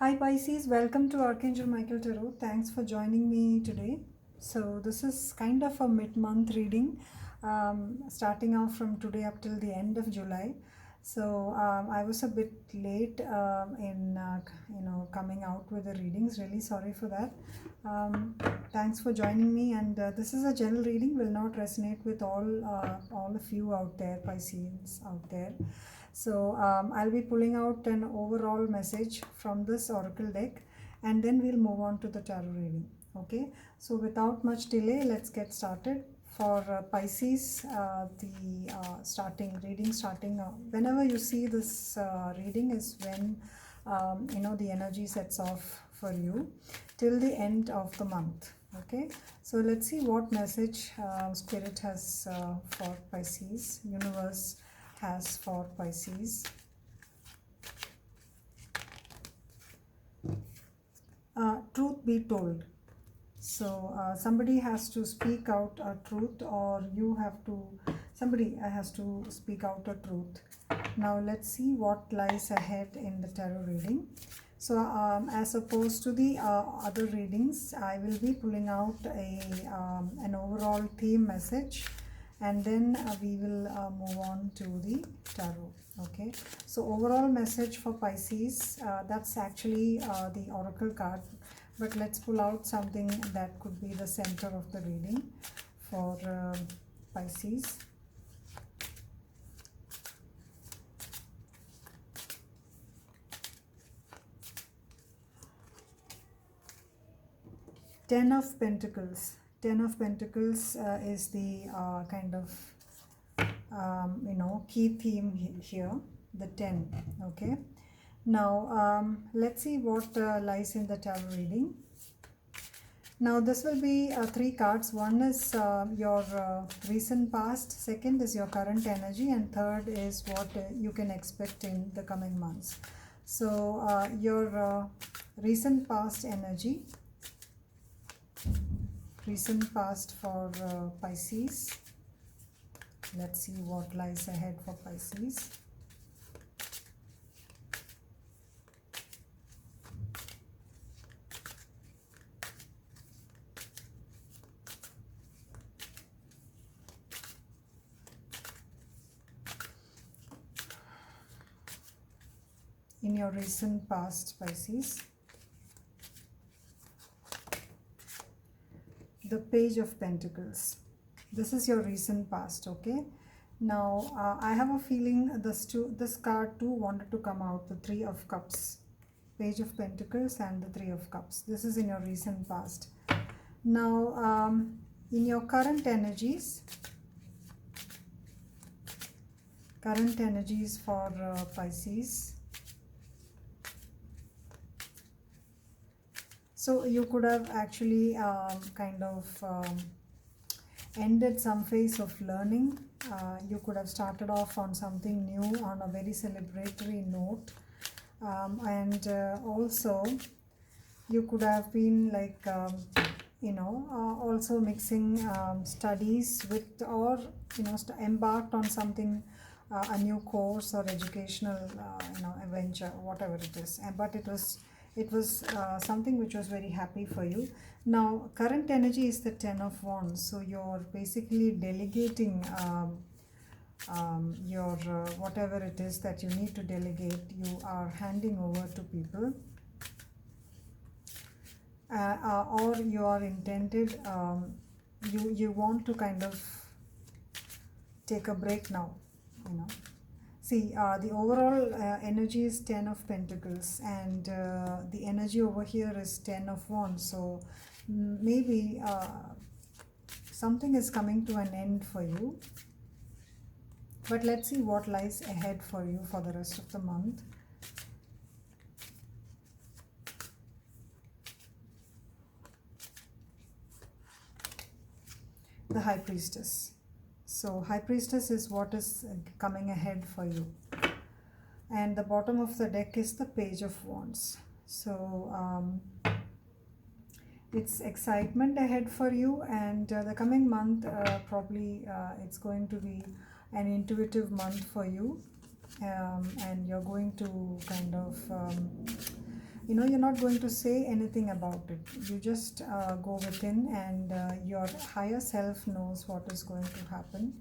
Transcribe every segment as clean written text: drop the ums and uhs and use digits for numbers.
Hi Pisces, welcome to Archangel Michael Tarot. Thanks for joining me today. So this is kind of a mid-month reading, starting off from today up till the end of July. So I was a bit late in coming out with the readings. Really sorry for that. Thanks for joining me. And this is a general reading. Will not resonate with all of you out there, Pisces out there. So I'll be pulling out an overall message from this oracle deck, and then we'll move on to the tarot reading. Okay, so without much delay, let's get started. For Pisces, the reading starting whenever you see this reading is when the energy sets off for you till the end of the month. Okay, so let's see what message Spirit has for Pisces, Universe has for Pisces. Truth be told. So somebody has to speak out a truth, or somebody has to speak out a truth. Now let's see what lies ahead in the tarot reading. So as opposed to the other readings, I will be pulling out an overall theme message, and then we will move on to the tarot. Okay, so overall message for Pisces, that's actually the oracle card, but let's pull out something that could be the center of the reading for Pisces. Ten of Pentacles. Ten of Pentacles is the kind of key theme here, the 10. Okay, now let's see what lies in the tarot reading. Now this will be 3 cards. One is your recent past, second is your current energy, and third is what you can expect in the coming months. So your recent past energy, recent past for Pisces. Let's see what lies ahead for Pisces. In your recent past, Pisces. The Page of Pentacles. This is your recent past. Okay, now I have a feeling this card too wanted to come out, the Three of Cups, Page of Pentacles and the Three of Cups. This is in your recent past. Now in your current energies for Pisces. So you could have actually ended some phase of learning. You could have started off on something new on a very celebratory note, and also you could have been like also mixing studies with, or embarked on something, a new course or educational adventure, whatever it is, but it was something which was very happy for you. Now current energy is the Ten of Wands, so you're basically delegating your whatever it is that you need to delegate, you are handing over to people, or you are intended, you want to kind of take a break now, See, the overall energy is Ten of Pentacles, and the energy over here is Ten of Wands. So maybe something is coming to an end for you. But let's see what lies ahead for you for the rest of the month. The High Priestess. So High Priestess is what is coming ahead for you. And the bottom of the deck is the Page of Wands. So it's excitement ahead for you, and the coming month probably it's going to be an intuitive month for you, and you're going to kind of you're not going to say anything about it. You just go within, and your higher self knows what is going to happen,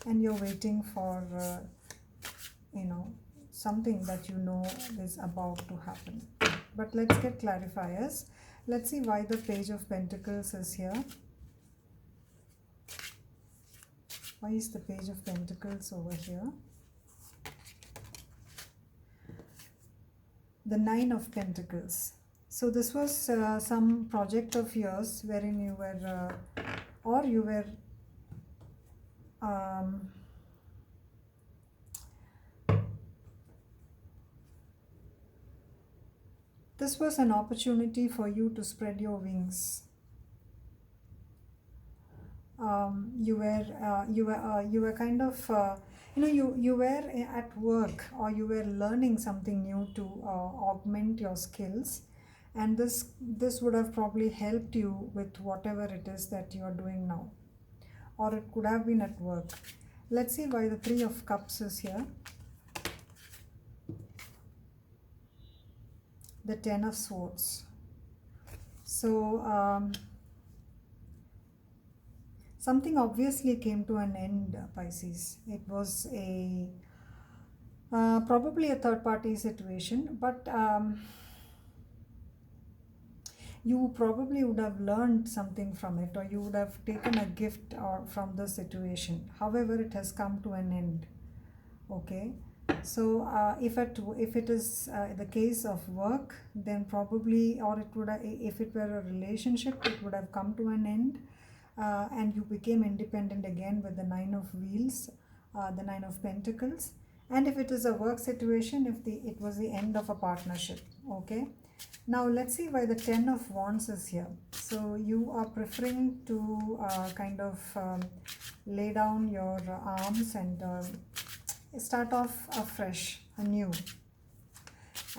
and you're waiting for something that is about to happen. But let's get clarifiers. Let's see why the Page of Pentacles is here. Why is the Page of Pentacles over here? The Nine of Pentacles. So this was some project of yours wherein you were this was an opportunity for you to spread your wings. You were kind of you were at work, or you were learning something new to augment your skills, and this would have probably helped you with whatever it is that you are doing now, or it could have been at work. Let's see why the Three of Cups is here. The Ten of Swords. So something obviously came to an end, Pisces. It was a probably a third party situation, but you probably would have learned something from it, or you would have taken a gift from the situation. However, it has come to an end. Okay. So if it is the case of work, then probably, or it would have, if it were a relationship, it would have come to an end, and you became independent again with the Nine of Wheels, the Nine of Pentacles. And if it is a work situation, it was the end of a partnership. Okay. Now let's see why the Ten of Wands is here. So you are preferring to kind of lay down your arms and start off afresh, anew.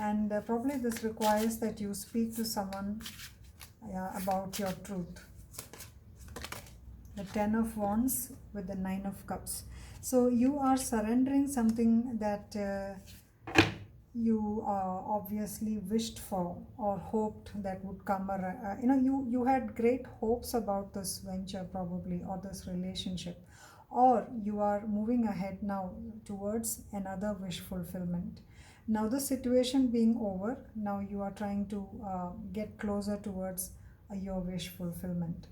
And probably this requires that you speak to someone about your truth. The Ten of Wands with the Nine of Cups. So you are surrendering something that you obviously wished for or hoped that would come. You had great hopes about this venture probably, or this relationship, or you are moving ahead now towards another wish fulfillment. Now the situation being over, now you are trying to get closer towards your wish fulfillment.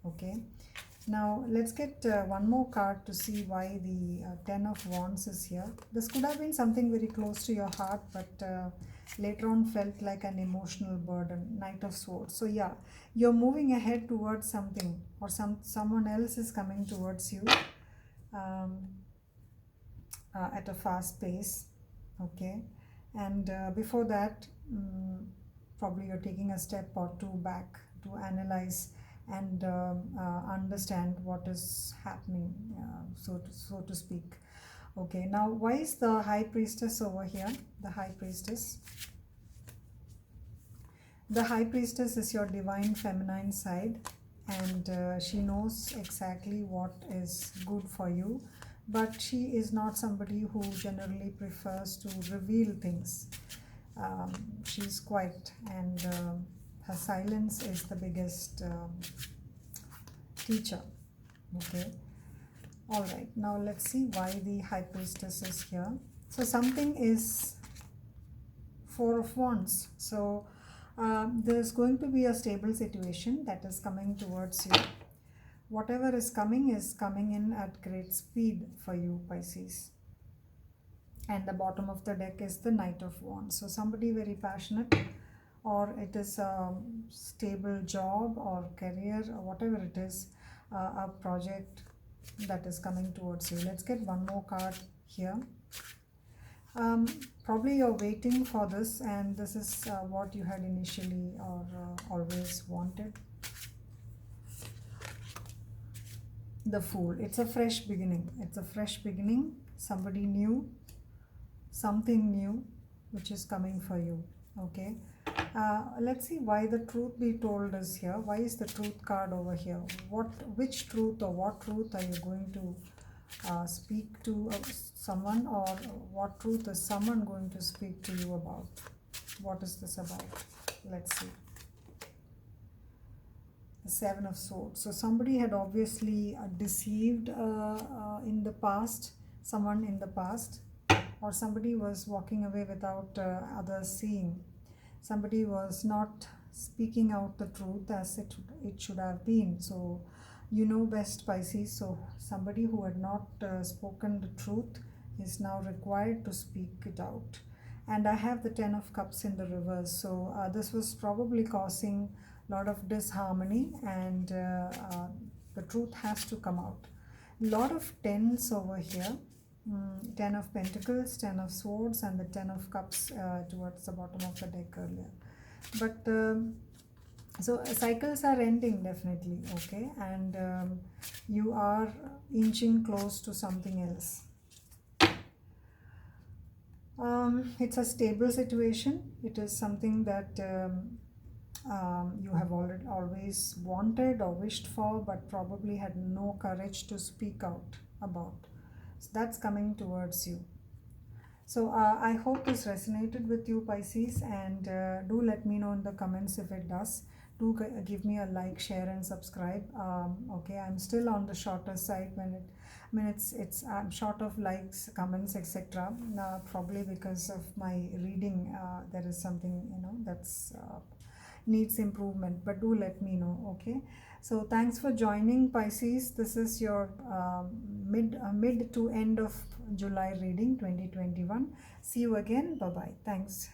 Okay. Now let's get one more card to see why the Ten of Wands is here. This could have been something very close to your heart, but later on felt like an emotional burden. Knight of Swords. So yeah, you're moving ahead towards something, or someone else is coming towards you at a fast pace. Okay. And before that, probably you're taking a step or two back to analyze and understand what is happening, so to speak. Okay, now why is the High Priestess over here? The High Priestess. The High Priestess is your divine feminine side, and she knows exactly what is good for you, but she is not somebody who generally prefers to reveal things. She's quiet, and her silence is the biggest teacher. Okay. All right. Now let's see why the High Priestess is here. So something is Four of Wands. So there's going to be a stable situation that is coming towards you. Whatever is coming in at great speed for you, Pisces. And the bottom of the deck is the Knight of Wands. So somebody very passionate, or it is a stable job or career, or whatever it is, a project that is coming towards you. Let's get one more card here. Probably you're waiting for this, and this is what you had initially or always wanted. The Fool. It's a fresh beginning. It's a fresh beginning. Somebody new, something new, which is coming for you. Okay. Let's see why the Truth be told is here. Why is the Truth card over here? Which truth, or what truth are you going to speak to someone, or what truth is someone going to speak to you about? What is this about? Let's see. The Seven of Swords. So somebody had obviously deceived in the past, someone in the past, or somebody was walking away without others seeing. Somebody was not speaking out the truth as it should have been. So you know best, Pisces. So somebody who had not spoken the truth is now required to speak it out. And I have the Ten of Cups in the reverse. So this was probably causing a lot of disharmony, and the truth has to come out. A lot of tens over here. Ten of Pentacles, Ten of Swords, and the Ten of Cups towards the bottom of the deck earlier. But so cycles are ending definitely, okay, and you are inching close to something else. It's a stable situation. It is something that you have always wanted or wished for, but probably had no courage to speak out about. So that's coming towards you. So I hope this resonated with you, Pisces, and do let me know in the comments if it does. Do give me a like, share, and subscribe. Okay, I'm still on the shorter side I'm short of likes, comments, etc. Probably because of my reading, there is something that's needs improvement. But do let me know. Okay. So thanks for joining, Pisces. This is your mid to end of July reading 2021. See you again. Bye bye. Thanks.